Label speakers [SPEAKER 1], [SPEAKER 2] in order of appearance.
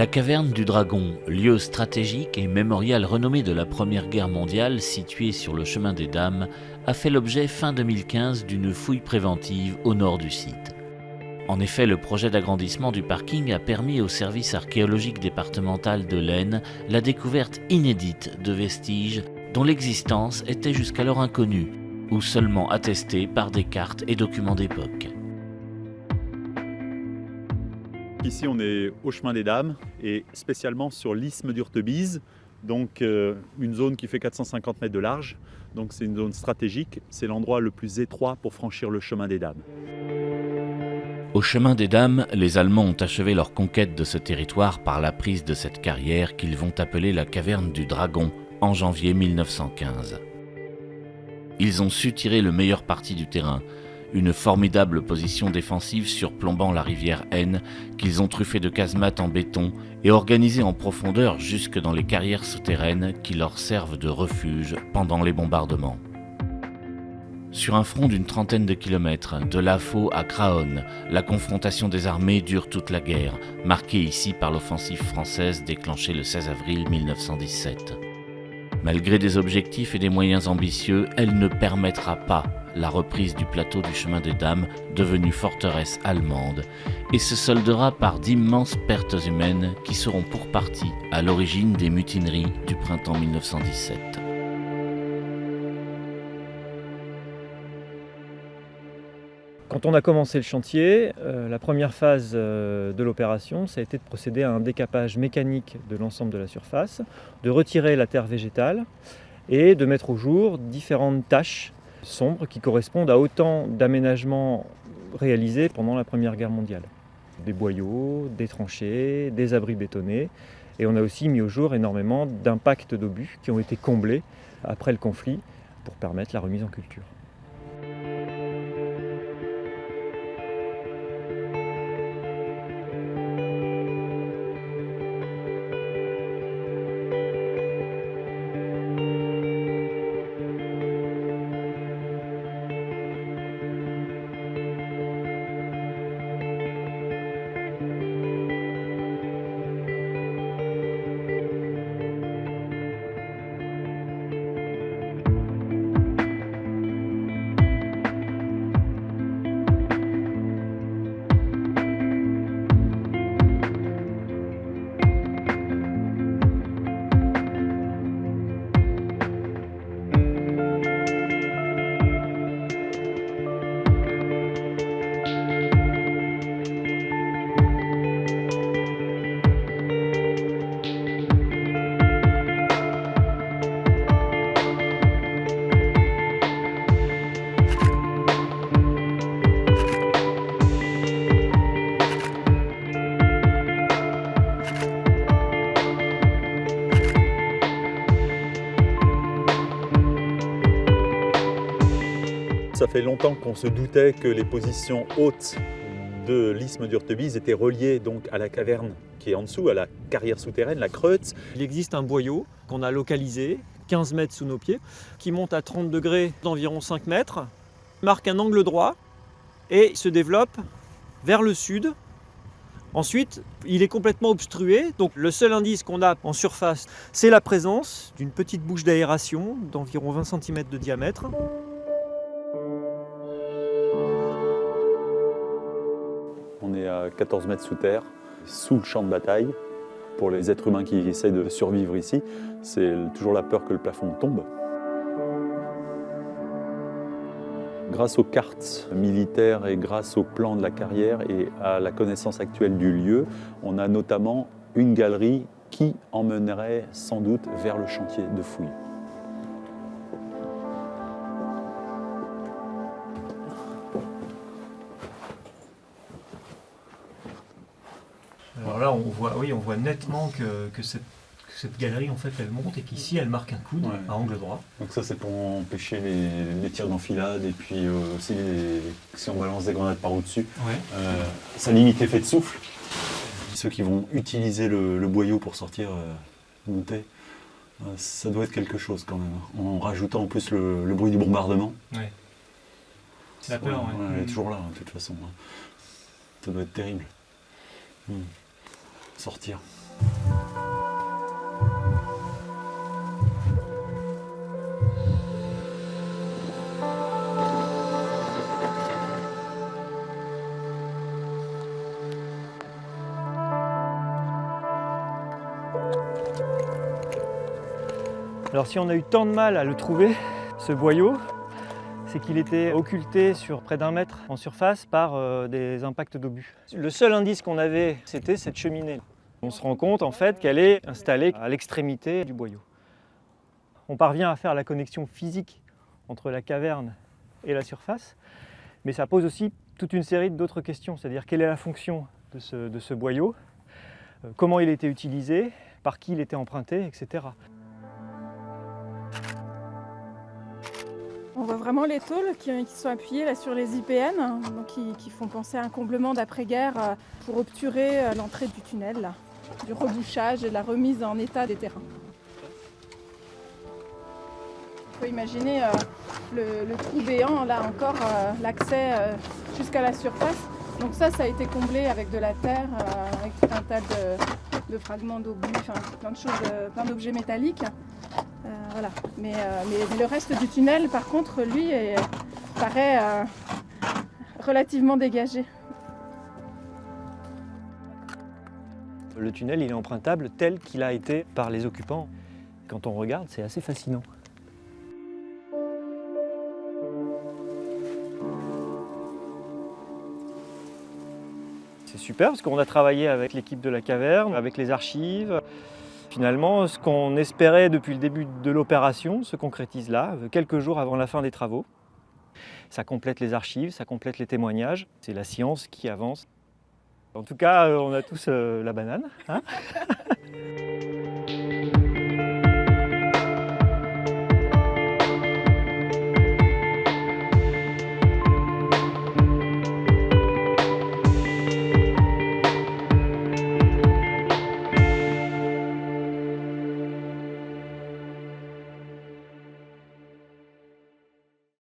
[SPEAKER 1] La caverne du Dragon, lieu stratégique et mémorial renommé de la Première Guerre mondiale situé sur le chemin des Dames, a fait l'objet fin 2015 d'une fouille préventive au nord du site. En effet, le projet d'agrandissement du parking a permis au service archéologique départemental de l'Aisne la découverte inédite de vestiges dont l'existence était jusqu'alors inconnue ou seulement attestée par des cartes et documents d'époque.
[SPEAKER 2] Ici, on est au chemin des Dames et spécialement sur l'isthme d'Urtebise, donc une zone qui fait 450 mètres de large. Donc c'est une zone stratégique, c'est l'endroit le plus étroit pour franchir le chemin des Dames.
[SPEAKER 1] Au chemin des Dames, les Allemands ont achevé leur conquête de ce territoire par la prise de cette carrière qu'ils vont appeler la caverne du Dragon en janvier 1915. Ils ont su tirer le meilleur parti du terrain, une formidable position défensive surplombant la rivière Aisne qu'ils ont truffée de casemates en béton et organisée en profondeur jusque dans les carrières souterraines qui leur servent de refuge pendant les bombardements. Sur un front d'une trentaine de kilomètres, de Lafau à Craonne, la confrontation des armées dure toute la guerre, marquée ici par l'offensive française déclenchée le 16 avril 1917. Malgré des objectifs et des moyens ambitieux, elle ne permettra pas la reprise du plateau du chemin des Dames, devenu forteresse allemande, et se soldera par d'immenses pertes humaines qui seront pour partie à l'origine des mutineries du printemps 1917.
[SPEAKER 3] Quand on a commencé le chantier, la première phase de l'opération, ça a été de procéder à un décapage mécanique de l'ensemble de la surface, de retirer la terre végétale et de mettre au jour différentes tâches sombres qui correspondent à autant d'aménagements réalisés pendant la Première Guerre mondiale. Des boyaux, des tranchées, des abris bétonnés, et on a aussi mis au jour énormément d'impacts d'obus qui ont été comblés après le conflit pour permettre la remise en culture.
[SPEAKER 2] Ça fait longtemps qu'on se doutait que les positions hautes de l'isthme d'Urtebise étaient reliées donc à la caverne qui est en dessous, à la carrière souterraine, la Creutz.
[SPEAKER 3] Il existe un boyau qu'on a localisé, 15 mètres sous nos pieds, qui monte à 30 degrés d'environ 5 mètres, marque un angle droit et se développe vers le sud. Ensuite, il est complètement obstrué, donc le seul indice qu'on a en surface, c'est la présence d'une petite bouche d'aération d'environ 20 cm de diamètre.
[SPEAKER 2] On est à 14 mètres sous terre, sous le champ de bataille. Pour les êtres humains qui essaient de survivre ici, c'est toujours la peur que le plafond tombe. Grâce aux cartes militaires et grâce au plan de la carrière et à la connaissance actuelle du lieu, on a notamment une galerie qui emmènerait sans doute vers le chantier de fouilles.
[SPEAKER 3] Alors là, on voit nettement que cette galerie, en fait, elle monte et qu'ici, elle marque un coude à angle droit.
[SPEAKER 2] Donc ça, c'est pour empêcher les tirs d'enfilade et puis aussi si on balance des grenades par au-dessus. Ça limite l'effet de souffle. Ceux qui vont utiliser le boyau pour sortir, monter, ça doit être quelque chose quand même. En rajoutant en plus le bruit du bombardement.
[SPEAKER 3] Ouais. C'est la peur,
[SPEAKER 2] elle est toujours là, de toute façon. Ça doit être terrible. Sortir.
[SPEAKER 3] Alors si on a eu tant de mal à le trouver, ce boyau, c'est qu'il était occulté sur près d'1 mètre en surface par des impacts d'obus. Le seul indice qu'on avait, c'était cette cheminée. On se rend compte en fait qu'elle est installée à l'extrémité du boyau. On parvient à faire la connexion physique entre la caverne et la surface, mais ça pose aussi toute une série d'autres questions, c'est-à-dire quelle est la fonction de ce boyau, comment il était utilisé, par qui il était emprunté, etc.
[SPEAKER 4] On voit vraiment les tôles qui sont appuyées là, sur les IPN, donc qui font penser à un comblement d'après-guerre pour obturer l'entrée du tunnel, là, du rebouchage et de la remise en état des terrains. On peut imaginer le trou béant, là encore, l'accès jusqu'à la surface. Donc ça a été comblé avec de la terre, avec tout un tas de fragments d'obus, enfin, plein de choses, plein d'objets métalliques. Voilà. Mais le reste du tunnel, par contre, lui, paraît relativement dégagé.
[SPEAKER 3] Le tunnel, il est empruntable tel qu'il a été par les occupants. Quand on regarde, c'est assez fascinant. C'est super parce qu'on a travaillé avec l'équipe de la caverne, avec les archives. Finalement, ce qu'on espérait depuis le début de l'opération se concrétise là, quelques jours avant la fin des travaux. Ça complète les archives, ça complète les témoignages. C'est la science qui avance. En tout cas, on a tous la banane. Hein.